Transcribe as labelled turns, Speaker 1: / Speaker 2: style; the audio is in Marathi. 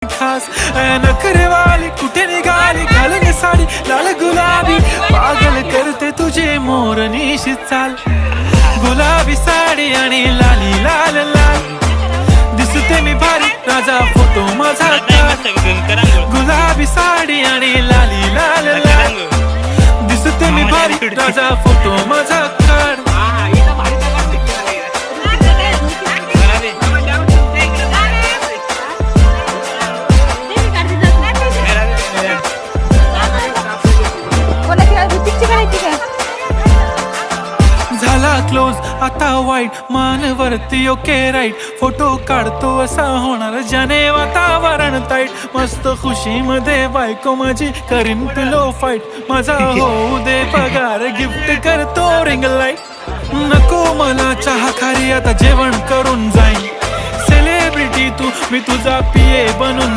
Speaker 1: खास नखरेवाली कुठे निघाली घालून साडी लाल गुलाबी पागल करते तुझे मोरनीशी चाल गुलाबी साडी आणि लाली लाल लाल दिसते मी भारी राजा फोटो माझा गुलाबी साडी आणि लाली लाल लाल दिसते मी भारी राजा फोटो माझा काढ झाला क्लोज आता वाईट मानवरती ओके राईट फोटो काढतो असा होणार ज्याने वातावरण ताईट मस्त खुशी मध्ये बायको माझी करीन पिलो फाईट माझा होऊ दे पगार गिफ्ट करतो रिंग लाईट नको मला चहा खारी आता जेवण करून जाईन सेलिब्रिटी तू मी तुझा पिये बनून